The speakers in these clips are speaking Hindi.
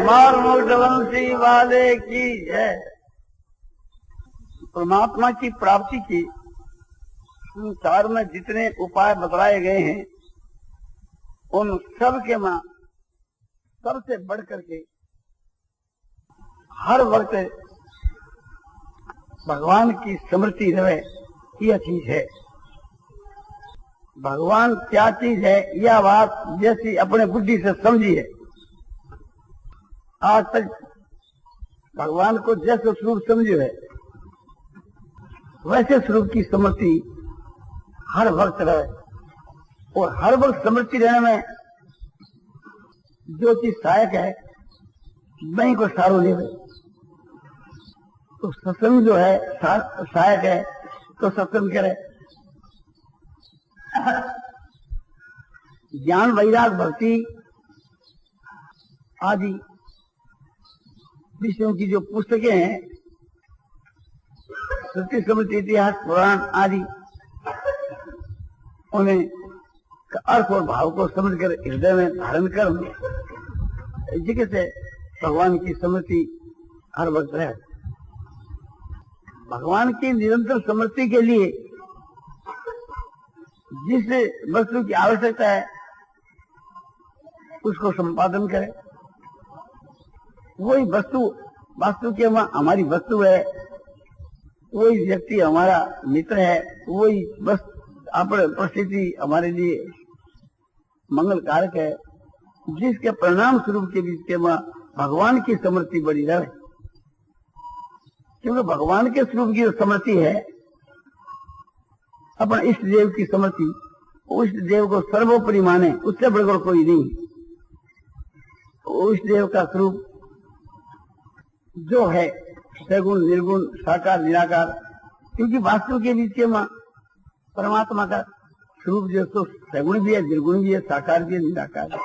मार मुग्धवंशी वाले की जय। परमात्मा की प्राप्ति की संसार में जितने उपाय बतलाए गए हैं उन सब के मां सबसे बढ़ करके हर वक्त भगवान की स्मृति रहे, यह चीज है। भगवान क्या चीज है यह बात जैसी अपने बुद्धि से समझी है। आज तक भगवान को जैसे स्वरूप समझे है वैसे स्वरूप की स्मृति हर वक्त रहे, और हर वक्त स्मृति रहने में जो चीज सहायक है वही को सारो ले। तो सत्संग जो है सहायक है तो सत्संग करे। ज्ञान वैराग भक्ति आदि विषयों की जो पुस्तकें हैं, श्रुति स्मृति इतिहास पुराण आदि, उन्हें अर्थ और भाव को समझकर हृदय में धारण कर जिससे भगवान की स्मृति हर वक्त रहे। भगवान की निरंतर स्मृति के लिए जिस वस्तु की आवश्यकता है उसको संपादन करे। वही वस्तु वास्तु के हमारी वस्तु है, वही व्यक्ति हमारा मित्र है, वही वस्तु अपने परिस्थिति हमारे लिए मंगल कारक है, जिसके परिणाम स्वरूप के बीच के भगवान की स्मृति बड़ी रहे। क्योंकि भगवान के स्वरूप की जो स्मृति है, अपने इष्ट देव की स्मृति, इष्ट देव को सर्वोपरि माने, उससे बढ़कर कोई नहीं। इष्ट देव का स्वरूप जो है सगुण निर्गुण साकार निराकार, क्योंकि वास्तु के बीच के परमात्मा का स्वरूप जो तो सगुण भी है, निर्गुण भी है, साकार भी है, निराकार है।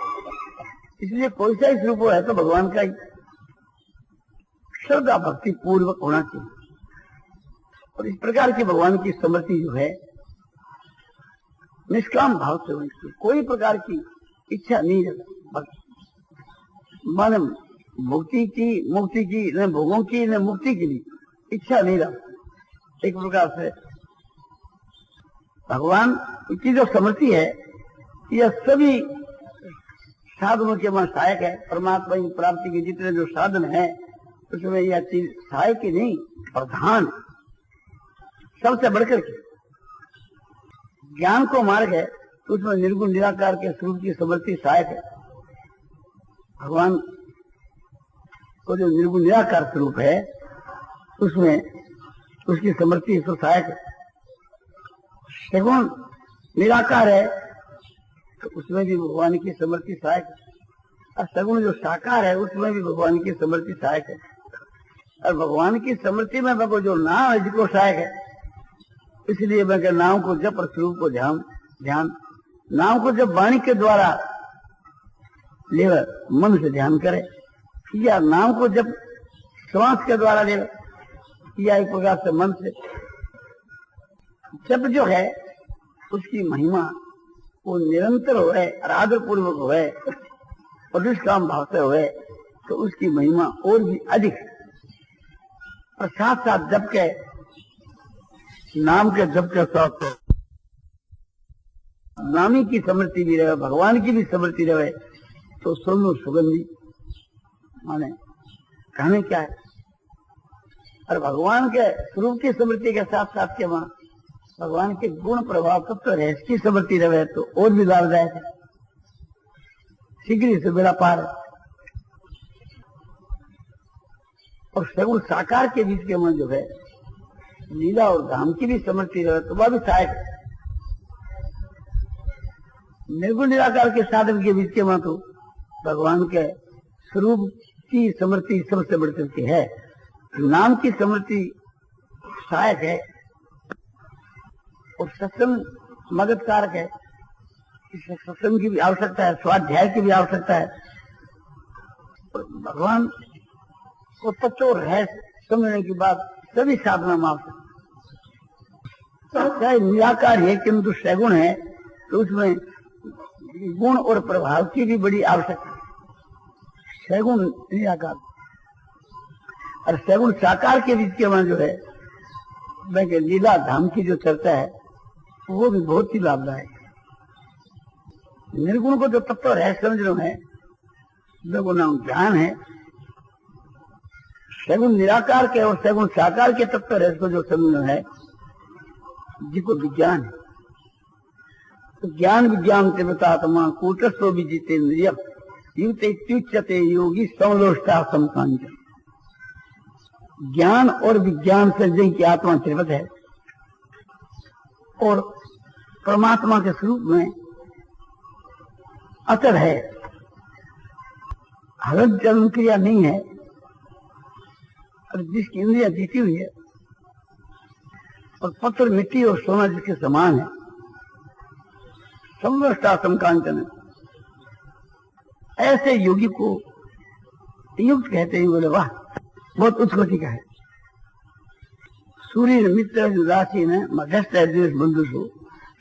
इसलिए कोई सा ही स्वरूप है तो भगवान का ही श्रद्धा भक्ति पूर्वक होना चाहिए। और इस प्रकार की भगवान की स्मृति जो है निष्काम भाव से होनी चाहिए। कोई प्रकार की इच्छा नहीं है, माने मुक्ति की न भोगों की न मुक्ति के लिए इच्छा नहीं रहा। एक प्रकार से भगवान की जो स्मृति है यह सभी साधनों के सहायक है। परमात्मा की प्राप्ति के जितने जो साधन है उसमें यह चीज सहायक ही नहीं, प्रधान सबसे बढ़कर के ज्ञान को मार्ग है, तो उसमें निर्गुण निराकार के स्वरूप की स्मृति सहायक है। भगवान को जो निर्गुण निराकार स्वरूप है उसमें उसकी स्मृति तो सहायक है। सगुण निराकार है तो उसमें भी भगवान की स्मृति सहायक है, और सगुण जो साकार है उसमें भी भगवान की स्मृति सहायक है। और भगवान की स्मृति में भगवान जो नाम है जिसको सहायक है, इसलिए मैं कह नाम को जब और स्वरूप को ध्यान नाम को जब वाणी के द्वारा ले मन से ध्यान करे, या नाम को जब श्वास के द्वारा ले, या एक प्रकार से मन से जब जो है उसकी महिमा वो निरंतर होए, आदर पूर्वक होए और निष्काम भाव से होए, तो उसकी महिमा और भी अधिक। और साथ साथ जब के नाम के जब के साथ नामी की स्मृति भी रहे, भगवान की भी स्मृति रहे, तो सुनो सुगंधी माने कहने क्या है। और भगवान के स्वरूप की स्मृति के साथ साथ के भगवान के गुण प्रभाव तत्व रहस्य की स्मृति रहे तो और भी लाभदायक है, शीघ्र से बेड़ा पार है। और सगुण साकार के बीच के मन जो है लीला और धाम की भी स्मृति रहे तो वह भी सहायक है। निर्गुण निराकार के साधन के बीच के मन तो भगवान के स्वरूप की स्मृति सबसे बढ़ करके है। नाम की स्मृति सहायक है और सत्संग मदद कारक है। इसमें सत्संग की भी आवश्यकता है, स्वाध्याय की भी आवश्यकता है। और भगवान को तत्व है समझने की बात सभी साधना में आवश्यक। चाहे निराकार है किंतु सगुण है तो उसमें गुण और प्रभाव की भी बड़ी आवश्यकता है। सगुण निराकार और सगुण साकार के बीच के वहां जो है मैं लीला धाम की जो चर्चा है वो भी बहुत ही लाभदायक है। निर्गुण को जो तत्व रहस्य समझ रहे हैं वो नाम ज्ञान है। सगुण निराकार के और सगुण साकार के तत्व रहस्य को जो समझना है जिसको विज्ञान है। तो ज्ञान विज्ञान तीव्रतात्मा कूटस्थो विजितेन्द्रिय युक्ते योगी समलोष्टा समकांचन। ज्ञान और विज्ञान से जिनकी आत्मा त्रिवत है और परमात्मा के स्वरूप में अचल है, हलन चलन क्रिया नहीं है और जिसकी इंद्रिया जीती हुई है और पत्थर मिट्टी और सोना जिसके समान है, समलोष्टा समकांचन है। ऐसे योगी को युक्त कहते हैं। बोले वाह बहुत उच्च कोटि का है। सूर्य मित्र राशि ने मध्यस्थ द्वेष बंधु सो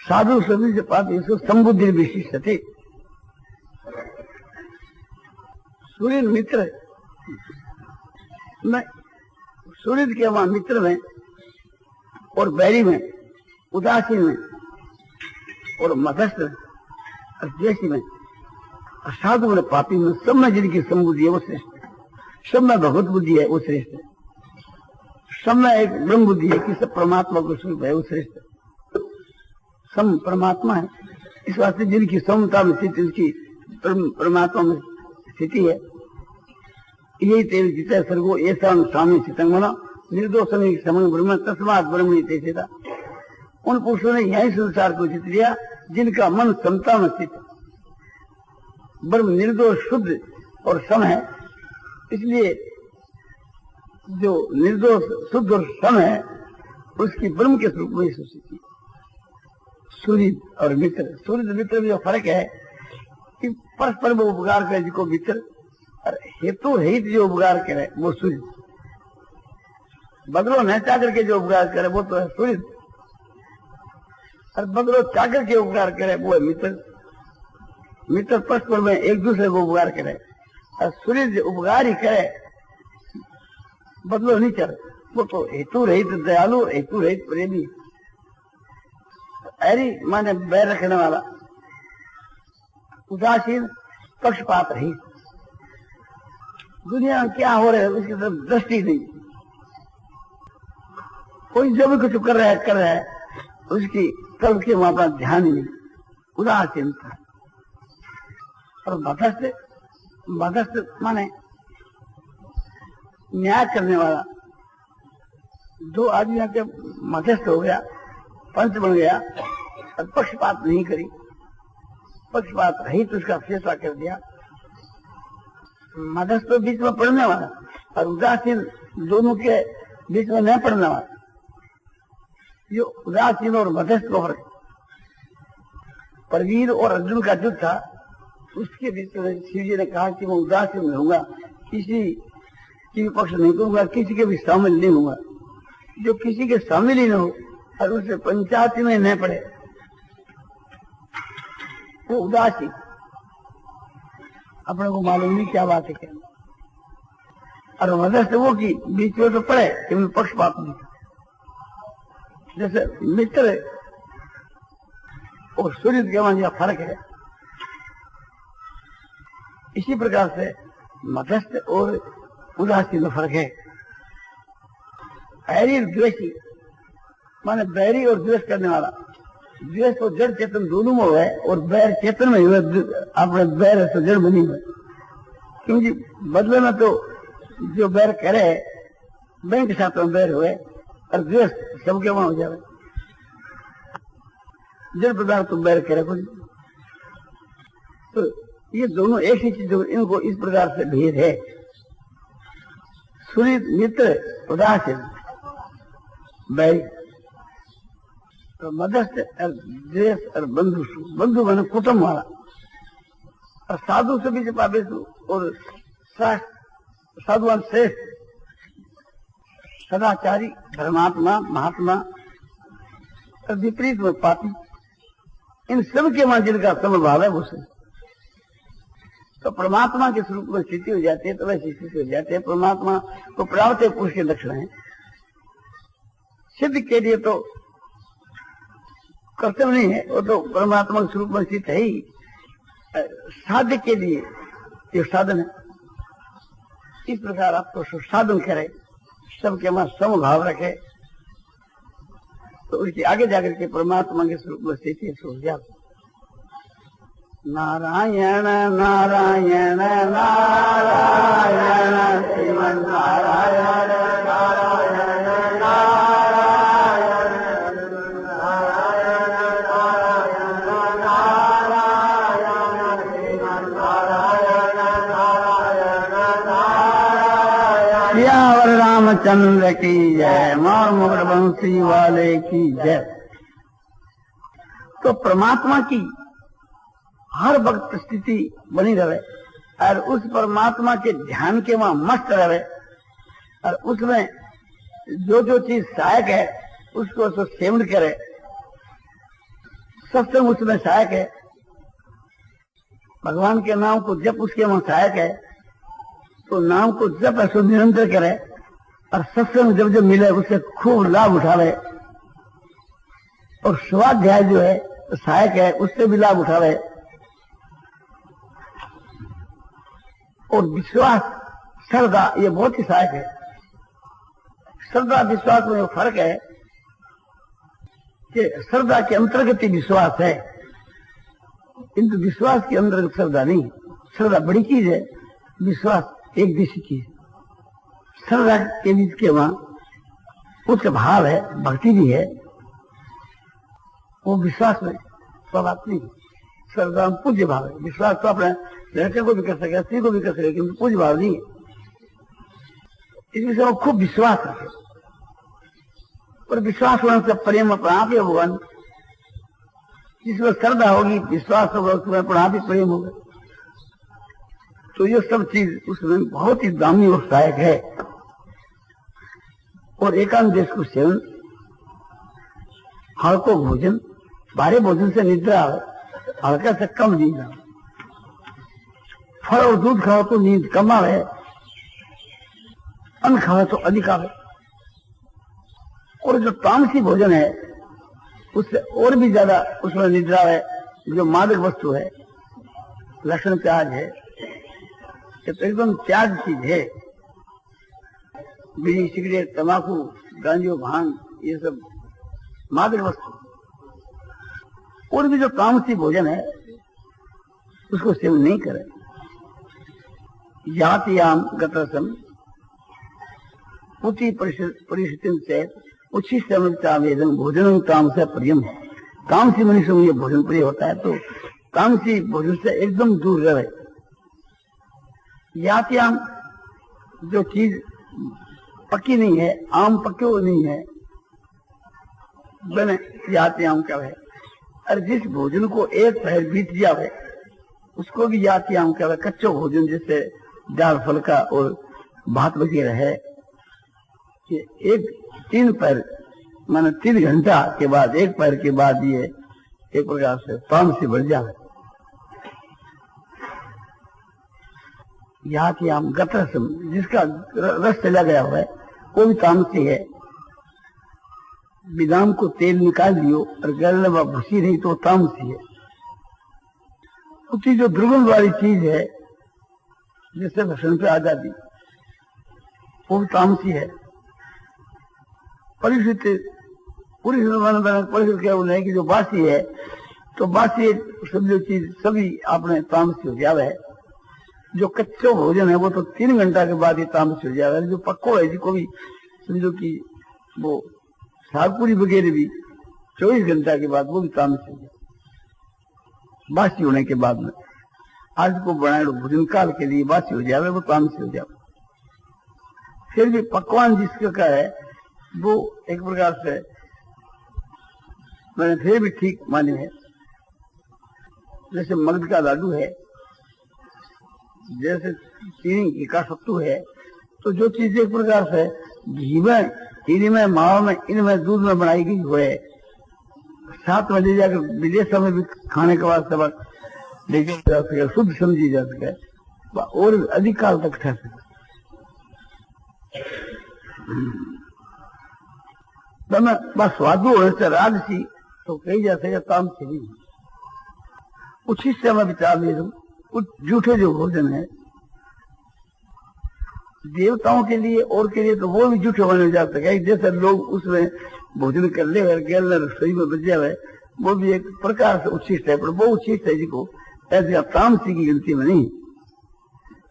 साधु सभी से पाप इसको संबुद्धि विशिष्ट थे। सूर्य मित्र में सूर्य के वहां मित्र में और बैरी में उदासीन में और मध्यस्थ में और द्वेषी में और साधु में पापी में सब में जिनकी संबुद्धि है वो श्रेष्ठ है। सब में भगवत बुद्धि है वो श्रेष्ठ है। सब में एक ब्रह्म बुद्धि है कि सब परमात्मा को स्वरूप है वो श्रेष्ठ है। सम परमात्मा है। इस वास्ते जिनकी समता में स्थिति उसकी परमात्मा में स्थिति है। यही तेल जित सर्गो ऐसा स्वामी चितंगना निर्दोष समय ब्रह्म तस्मात ब्रह्मणी तेता। उन पुरुषों ने यही संसार को जीत लिया जिनका मन समता में स्थित है। ब्रह्म निर्दोष शुद्ध और सम है, इसलिए जो निर्दोष शुद्ध और सम है उसकी ब्रह्म के स्वरूप में स्थिति। सूर्य और मित्र, सूर्य मित्र में जो फर्क है कि परस्पर वो उपकार करे जिसको मित्र और हेतु रहित जो उपकार करे वो सूर्य। बदलो न चाकर के जो उपकार करे वो तो है सूर्य और बदलो चाकर के उपकार करे वो है मित्र। मित्र परस्पर में एक दूसरे को उपकार करे और सूर्य उपकार ही करे बदलो नहीं चल वो तो हेतु रहित दयालु हेतु रहित प्रेमी। ऐरी माने बैर रखने वाला उदासीन पक्षपात रहित। दुनिया में क्या हो रहा है उसकी तरफ दृष्टि नहीं। कोई जो भी कुछ कर रहा है उसकी तरफ के वहां पर ध्यान ही नहीं, उदासीनता। और मध्यस्थ माने न्याय करने वाला। दो आदमियों के मध्यस्थ हो गया, पंच बन गया और पक्षपात नहीं करी, पक्षपात रहित उसका फैसला कर दिया। मध्यस्थ बीच में पढ़ने वाला और उदासीन दोनों के बीच में नहीं पढ़ने वाला। जो उदासीन और मध्यस्थ को फर्क। परवीर और अर्जुन का युद्ध था उसके बीच में शिव जी ने कहा कि मैं उदासीन रहूंगा, किसी की पक्ष नहीं करूंगा, किसी के भी शामिल नहीं होगा। जो किसी के शामिल ही न हो और उसे पंचायती में न पड़े वो उदासीन। अपने को मालूम नहीं क्या बात है क्या। और मध्यस्थ वो की बीच में तो पड़े कि पक्षपात नहीं। जैसे मित्र और सूर्य के वहां फर्क है, इसी प्रकार से मध्यस्थ और उदासीन में फर्क है। बैरी और द्वेषी माने बैरी और द्वेष करने वाला। द्वेष तो जड़ चेतन दोनों में हुआ है और बैर चेतन में हुआ। अपने बैर तो जड़ बनी हुई, क्योंकि बदले में तो जो बैर करे बैंक के साथ में बैर हुए और द्वेष सबके वहां हो जाए। जड़ पदार्थ तो बैर करे कोई। तो ये दोनों एक ही चीज, इनको इस प्रकार से भेद है। सूर्य मित्र उदासीन बैरी तो मध्यस्थ और द्वेष और बंधु। बंधु माने कुटुंब वाला और साधु से भी पापे और साधुवान श्रेष्ठ सदाचारी धर्मात्मा महात्मा और विपरीत में पापी। इन सब के वहां जिनका समभाव है वो तो परमात्मा के स्वरूप में स्थिति हो जाती है, तो वैसी स्थिति हो जाती है। परमात्मा को प्राप्त पुरुष के लक्षण है। सिद्ध के लिए तो कर्तव्य नहीं है, वो तो परमात्मा के स्वरूप में स्थित है ही। साध्य के लिए ये साधन है। इस प्रकार आपको साधन करे, सबके वहां समभाव रखे, तो उसके आगे जाकर के परमात्मा के स्वरूप में स्थिति हो जाती। नारायण नारायण नारायण श्रीमन नारायण नारायण नारायण नारायण नारायण श्रीमन नारायण नारायण नारायण। सियावर रामचंद्र की जय, मोर मुकुट बंसी वाले की जय। तो परमात्मा की हर वक्त स्थिति बनी रहे और उस परमात्मा के ध्यान के वहां मस्त रहे, और उसमें जो जो चीज सहायक है उसको उसको सेवन करे। सत्संग उसमें सहायक है, भगवान के नाम को जप उसके वहां सहायक है, तो नाम को जप ऐसा निरंतर करे, और सत्संग जब जब मिले उससे खूब लाभ उठावे, और स्वाध्याय जो है सहायक है उससे भी लाभ उठावे। और विश्वास श्रद्धा ये बहुत ही सहायक है। श्रद्धा विश्वास में फर्क है कि श्रद्धा के अंतर्गत ही विश्वास है, किंतु विश्वास के अंतर्गत श्रद्धा नहीं। श्रद्धा बड़ी चीज है, विश्वास एक दिशी चीज। श्रद्धा के बीच के वहां उसका भाव है, भक्ति भी है, वो विश्वास में स्वभाव नहीं। श्रद्धा पूज्य भाव है, विश्वास तो अपने लड़के को भी कर सके, स्त्री को भी कर सके, किंतु पूज्य भाव नहीं है। इस विषय में खूब विश्वास रखे, और विश्वास होने से प्रेम प्रणापी भगवान। जिसमें श्रद्धा होगी, विश्वास होगा, उसमें प्रणापी प्रेम होगा। तो ये सब चीज उसमें बहुत ही दामी और सहायक है। और एकांत देश को सेवन, हल्को भोजन, भारी भोजन से निद्रा आवे, हल्का से कम नींद आवे। फल और दूध खाओ तो नींद कम आवे, अन्न खाओ तो अधिक आवे। और जो तामसी भोजन है उससे और भी ज्यादा उसमें निद्रा है। जो मादक वस्तु है, लहसुन प्याज है, ये तो एकदम त्याग चीज है। बीड़ी सिगरेट तंबाकू गांजो भांग ये सब मादक वस्तु। और भी जो तामसी भोजन है उसको सेवन नहीं करे। यातियाम गतरसम पुति परिस्थिति से उच्छिष्ट वेदन भोजन काम से प्रियम। तामसी मनुष्य में ये भोजन प्रिय होता है, तो तामसी भोजन से एकदम दूर रहे। यातियाम जो चीज पक्की नहीं है, आम पक्के नहीं है, बने यातियाम क्या है। और जिस भोजन को एक पहर बीत जावे उसको भी यातियाम क्या है। कच्चो भोजन जैसे दाल फुल्का और भात वगैरह है, कि एक 3 पहर माने 3 घंटा के बाद, 1 पहर के बाद ये एक प्रकार से तामसी बढ़ जावे। यातियाम गतरसम जिसका रस चला गया हुआ है वो भी तामसी है। बिदाम को तेल निकाल लियो और गल में भूसी नहीं तो तामसी है। उसकी जो दुर्गंध वाली चीज है जिससे भक्षण पे आजादी, वो भी तामसी है। परिचित पूरी परिचित क्या बोले कि जो बासी है, तो बासी सब जो चीज सभी आपने तामसी हो जावे है। जो कच्चो भोजन है वो तो 3 घंटा के बाद ही तामसी हो जावे। जो पक्को है जिसको भी समझो कि वो सागपुरी वगैरह भी 24 घंटा के बाद वो भी तामसी हो जाए, बासी होने के बाद में। आज को बनाए भोजन काल के लिए बासी हो जावे, वो तामसी हो जावे। फिर भी पकवान जिसका है वो एक प्रकार से मैंने फिर भी ठीक माने है। जैसे मगध का लाडू है, जैसे चीनी का सत्तू है, तो जो चीज एक प्रकार से घी में, चीनी में, मावा में, इनमें दूध में बनाई गई हुए 7 बजे जाकर विदेशों में भी खाने के बाद सब लेके जा सके, शुद्ध समझी जा सके, और अधिक काल तक ठहर सके। बस स्वादु होने से राजसी तो कही जा सके तामसी नहीं। उसी से मैं विचार ले लूं, कुछ झूठे जो भोजन है देवताओं के लिए और के लिए तो वो भी झूठे होने जा सके। जैसे लोग उसमें भोजन कर ले गैल रसोई में बच जाए, वो भी एक प्रकार से उच्छिष्ट है, पर वो उच्छिष्ट है जिसको ऐसे तामसी की गिनती में नहीं।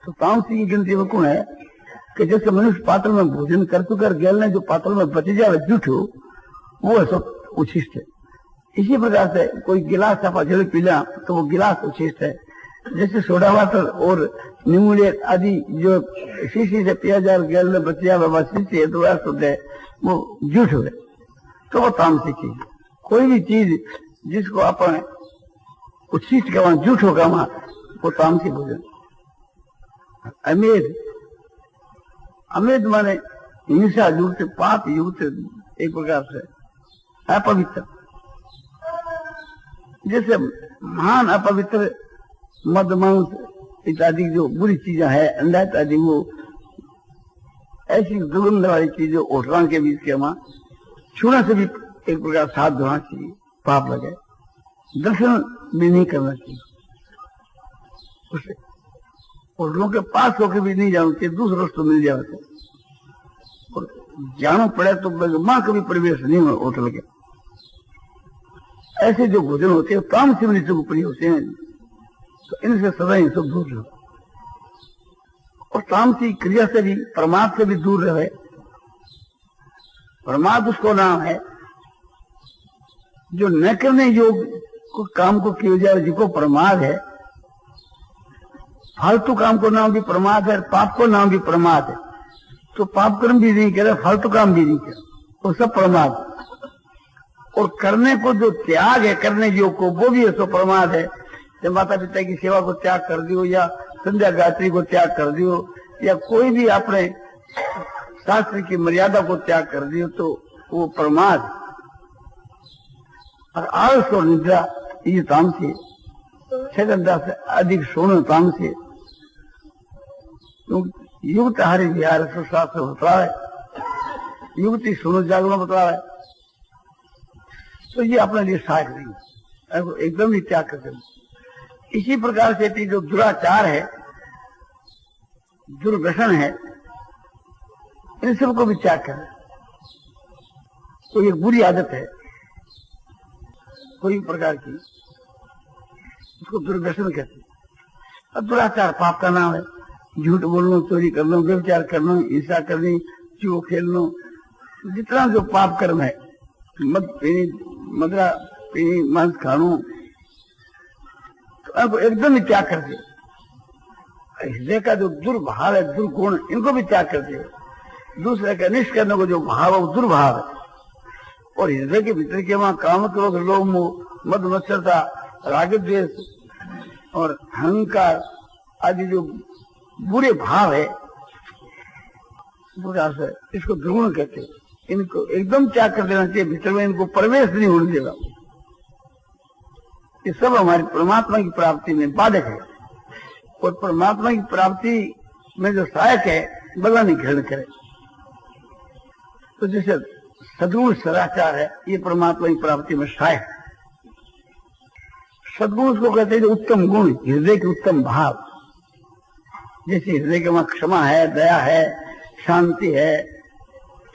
तो तामसी की गिनती में कौन है कि जैसे मनुष्य पात्र में भोजन कर चुका गैल ने जो पात्र में बच जाए झूठो, वो है सब उच्छिष्ट है। इसी प्रकार से कोई गिलास आप जल पीला तो वो गिलास उच्छिष्ट है। जैसे सोडा वाटर और नींबू आदि जो शीशी से पिया जाए गैल में बच जाए शीशी है तो शुद्ध है, वो झूठ है, तो वो तामसिक चीज। कोई भी चीज जिसको अपन उच्छिष्ट कहवा झूठो कहवा वो तामसिक भोजन। अमेध, अमेध माने हिंसा युक्त पाप युक्त एक प्रकार से अपवित्र। जैसे महान अपवित्र मद मांस इत्यादि जो बुरी चीजें है, अंडा इत्यादि, वो ऐसी दुर्गंध वाली चीजें होटलों के बीच के वहां छूने से भी एक प्रकार साथ धोना चाहिए, पाप लगे। दर्शन भी नहीं करना चाहिए उसे, होटलों के पास होकर भी नहीं जाना चाहिए, दूसरा तो मिल जाए तो जाना पड़े तो मां कभी प्रवेश नहीं हो होटल के। ऐसे जो भोजन होते हैं काम से भी प्रिय होते हैं, तो इनसे सदा सब दूर रहो। और तामसी क्रिया से भी प्रमाद से भी दूर रहे। प्रमाद उसको नाम है जो न करने योग्य को काम को किया जाए, जिसको प्रमाद है। फालतू काम को नाम भी प्रमाद है, पाप को नाम भी प्रमाद है। तो पाप कर्म भी नहीं करे, फालतू काम भी नहीं करे, वो सब प्रमाद। और करने को जो त्याग है करने योग को, वो भी सो प्रमाद है। जब माता पिता की सेवा को त्याग कर दियो, या संध्या गायत्री को त्याग कर दियो, या कोई भी अपने शास्त्र की मर्यादा को त्याग कर दियो, तो वो प्रमाद। और आलस और निद्रा ये तामसी, 6 घंटा से अधिक सोना तामसी। युक्त हरि विहार शास्त्र बता है, युक्ति सोनो जागरण बता है। तो ये अपने लिए सहायक नहीं है, एकदम ही त्याग कर देना। इसी प्रकार से जो दुराचार है, दुर्व्यसन है, इन सबको भी त्याग करें। तो ये बुरी आदत है कोई प्रकार की, उसको दुर्व्यसन कहते हैं। और दुराचार पाप का नाम है। झूठ बोलना, चोरी करना, व्यभिचार करना, हिंसा करनी, जुआ खेलना, जितना जो पाप कर्म है, मद पीनी, मदरा पीनी, मांस खाना, तो अब एकदम ही त्याग कर दिया। हृदय का जो दुर्भाव है, दुर्गुण, इनको भी त्याग कर दिया। दूसरे का निष्ठ करने को जो भाव है वो दुर्भाव है। और हृदय के भीतर के वहां काम, क्रोध, लोभ, मोह, मद मत्सरता, राग द्वेष और अहंकार आदि जो बुरे भाव है, बुरा से इसको दुर्गुण कहते हैं। इनको एकदम त्याग कर देना चाहिए, भीतर में इनको प्रवेश नहीं होने देगा। ये सब हमारी परमात्मा की प्राप्ति में बाधक है। और परमात्मा की प्राप्ति में जो सहायक है, बदला नहीं ग्रहण करे। तो जैसे सद्गुण सदाचार है, ये परमात्मा की प्राप्ति में सहायक है। सद्गुण उसको कहते हैं जो उत्तम गुण, हृदय के उत्तम भाव। जैसे हृदय के वहां क्षमा है, दया है, शांति है,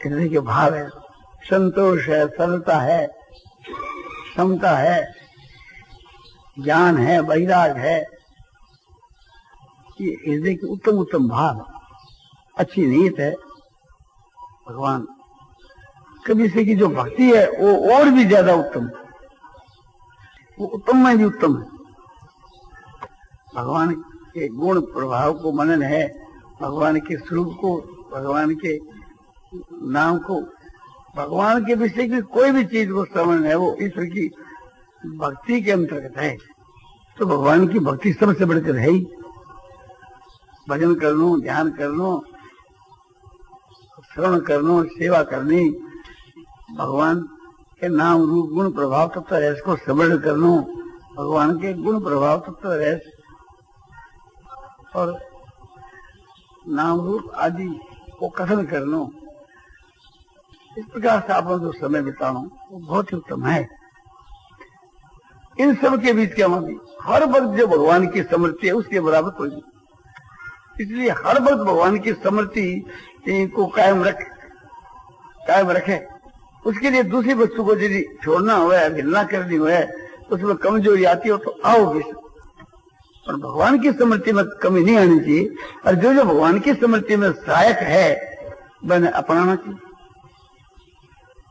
हृदय के भाव है, संतोष है, सरलता है, समता है, ज्ञान है, वैराग है, ये हृदय के उत्तम उत्तम भाव, अच्छी नीयत है। भगवान कभी से की जो भक्ति है वो और भी ज्यादा उत्तम है, वो उत्तम में भी उत्तम है। भगवान के गुण प्रभाव को मनन है, भगवान के स्वरूप को, भगवान के नाम को, भगवान के विषय की कोई भी चीज को समझना है, वो ईश्वर की भक्ति के अंतर्गत है। तो भगवान की भक्ति सबसे बढ़कर है ही। भजन करनो, ध्यान करनो, श्रवण करनो, सेवा करनी, भगवान के नाम रूप गुण प्रभाव तत्व रहस्य को समझ करनो, भगवान के गुण प्रभाव तत्व रहस्य और नाम रूप आदि को कथन करनो, इस प्रकार से आप जो समय बितानो वो बहुत ही उत्तम है। इन सब के बीच क्या मानी, हर वक्त जो भगवान की स्मृति है उसके बराबर कोई नहीं। इसलिए हर वक्त भगवान की स्मृति को कायम रखे। उसके लिए दूसरी वस्तु को यदि छोड़ना हुआ है, हिलना करनी हुआ है, उसमें कमजोरी आती हो तो आओ भी, और भगवान की स्मृति में कमी नहीं आनी चाहिए। और जो जो भगवान की स्मृति में सहायक है मैंने अपनाना चाहिए।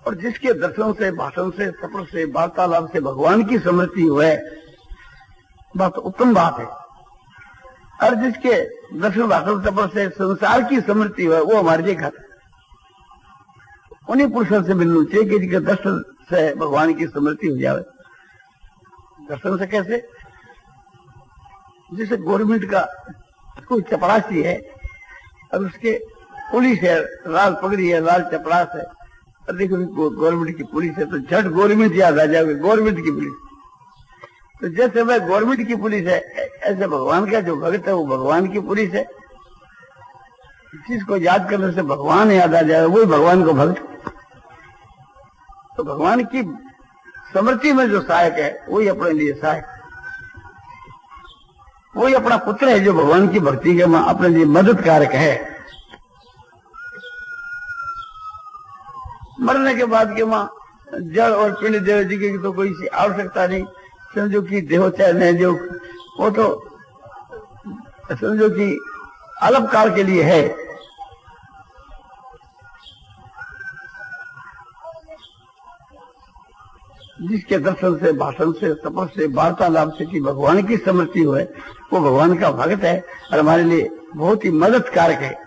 और जिसके दर्शन से, भाषण से, सफर से, वार्तालाप से भगवान की स्मृति हुए, बात उत्तम बात है। और जिसके दर्शन, भाषण, सफर से संसार की स्मृति हुए, वो हमारे लिए घात है। उन्हीं पुरुषों से मिलना चाहिए कि जिनके दर्शन से भगवान की स्मृति हो जाए। दर्शन से कैसे? जैसे गवर्नमेंट का कोई चपरासी है और उसके पुलिस है, लाल पगड़ी है, लाल चपरास है, और देखो गवर्नमेंट की पुलिस है तो झट गवर्नमेंट याद आ जाएगी, गवर्नमेंट की पुलिस। तो जैसे वह गवर्नमेंट की पुलिस है, ऐसे भगवान का जो भक्त है वो भगवान की पुलिस है। जिसको याद करने से भगवान याद आ जाए वही भगवान को भक्त। तो भगवान की स्मृति में जो सहायक है वही अपने लिए सहायक, वही अपना पुत्र है जो भगवान की भक्ति के मां अपने लिए मदद कारक है। मरने के बाद के मां जड़ और पिंड देव जी की तो कोई आवश्यकता नहीं। समझो कि देहोचयन है जो, वो तो समझो कि अल्पकाल के लिए है। जिसके दर्शन से, भाषण से, तपस से, वार्तालाप से कि भगवान की स्मृति हुए, वो भगवान का भक्त है और हमारे लिए बहुत ही मदद कारक है।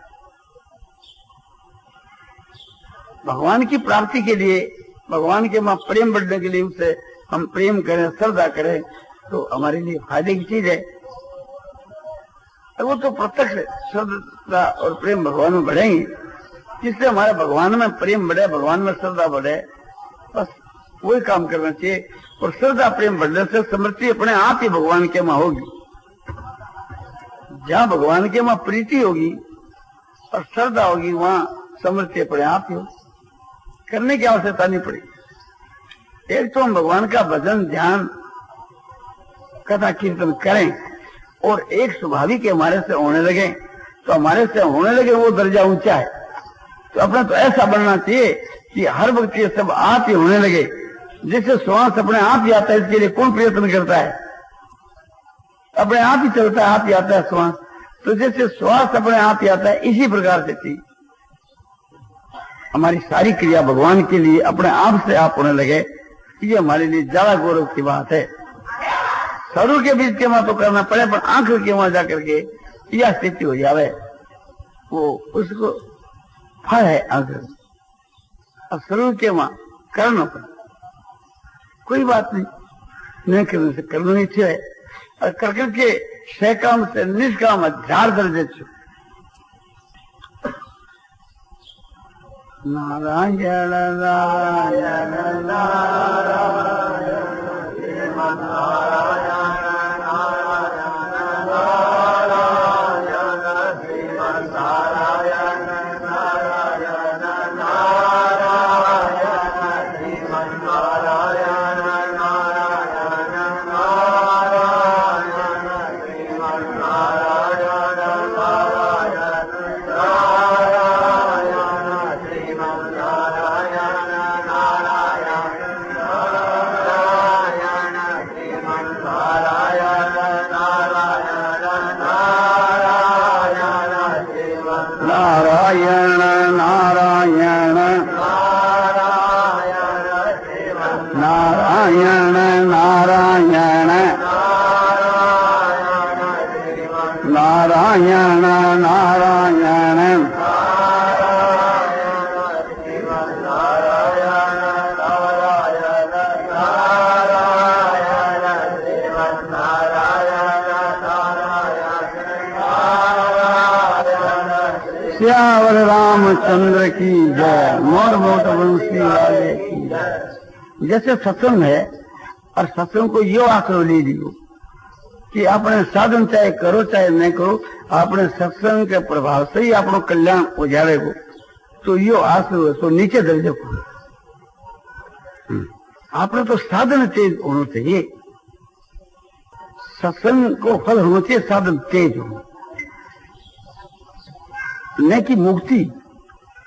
भगवान की प्राप्ति के लिए, भगवान के मां प्रेम बढ़ने के लिए उससे हम प्रेम करें, श्रद्धा करें तो हमारे लिए फायदे की चीज है। वो तो प्रत्यक्ष श्रद्धा और प्रेम भगवान में बढ़ेंगे, जिससे हमारे भगवान में प्रेम बढ़े, भगवान में श्रद्धा बढ़े, बस वही काम करना चाहिए। और श्रद्धा प्रेम बढ़ने से स्मृति अपने आप ही भगवान के मां होगी। जहां भगवान के मां प्रीति होगी और श्रद्धा होगी, वहां स्मृति अपने आप ही होगी, करने की आवश्यकता नहीं पड़ेगी। एक तो हम भगवान का भजन, ध्यान, कथा कीर्तन करें और एक स्वाभाविक हमारे से होने लगे, तो हमारे से होने लगे वो दर्जा ऊंचा है। तो अपना तो ऐसा बनना चाहिए कि हर वक्त ये सब आप ही होने लगे। जिससे श्वास अपने आप ही आता है, इसके लिए कौन प्रयत्न करता है? अपने आप ही चलता है, आप ही आता है श्वास। तो जैसे श्वास अपने आप ही आता है, इसी प्रकार से थी हमारी सारी क्रिया भगवान के लिए अपने आप से आप होने लगे। ये हमारे लिए ज्यादा गौरव की बात है। सरू के बीच के वहां तो करना पड़े, पर आंख के वहां जाकर के यह स्थिति हो जावे, वो उसको फल है आंख। अब सरू के वहां करना पड़े, कोई बात नहीं करने से करना नहीं चाहिए। और करके सकाम से निष्काम हजार दर्जे छो। नारायण नारायण नारायण श्रीमन् नारायण नारायण नारायण श्रीमन् नारायण नारायण नारायण श्रीमन् नारायण नारायण नारायण श्रीमन् नारायण नारायण नारायण नारायण नारायण नारायण नारायण नारायण श्यावर रामचंद्र की जय, मोर मोट बंसी वाले की जय। जैसे सत्संग है और सत्संग को यो आकर ले लियो कि आपने साधन चाहे करो चाहे नहीं करो, आपने सत्संग के प्रभाव से ही आपनो कल्याण हो जाएगा। तो यो आश्रय तो नीचे दर्जे को आपने तो साधन तेज होना चाहिए। सत्संग को फल होना चाहिए, साधन तेज हो, न कि मुक्ति।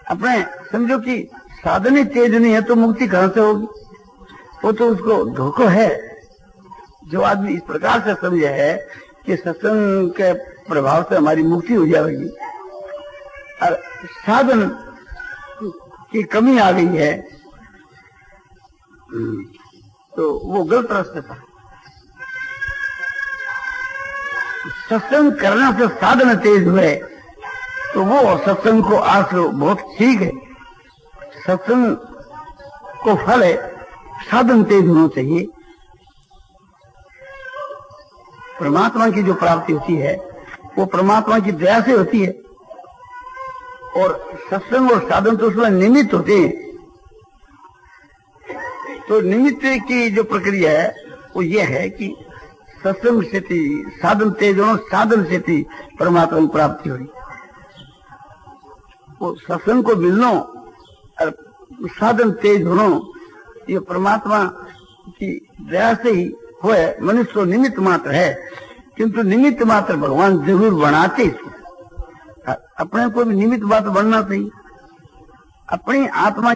अपने समझो कि साधन ही तेज नहीं है तो मुक्ति कहां से होगी? वो तो उसको धोखा है। जो आदमी इस प्रकार से समझे है कि सत्संग के प्रभाव से हमारी मुक्ति हो जाएगी और साधन की कमी आ गई है, तो वो गलत रास्ते पर। सत्संग करने से साधन तेज हुए तो वो सत्संग को आश्रय बहुत ठीक है। सत्संग को फल है, साधन तेज होना चाहिए। परमात्मा की जो प्राप्ति होती है वो परमात्मा की दया से होती है, और सत्संग और साधन तो उसमें निमित्त होते हैं। तो निमित्त की जो प्रक्रिया है वो ये है कि सत्संग से थी साधन तेज होना, साधन से थी परमात्मा की प्राप्ति हुई। वो सत्संग को मिलना और साधन तेज होना ये परमात्मा की दया से ही हुए। मनुष्य तो निमित्त मात्र है, किंतु निमित्त मात्र भगवान जरूर बनाते इसको। अपने को भी निमित्त मात्र बनना चाहिए। अपनी आत्मा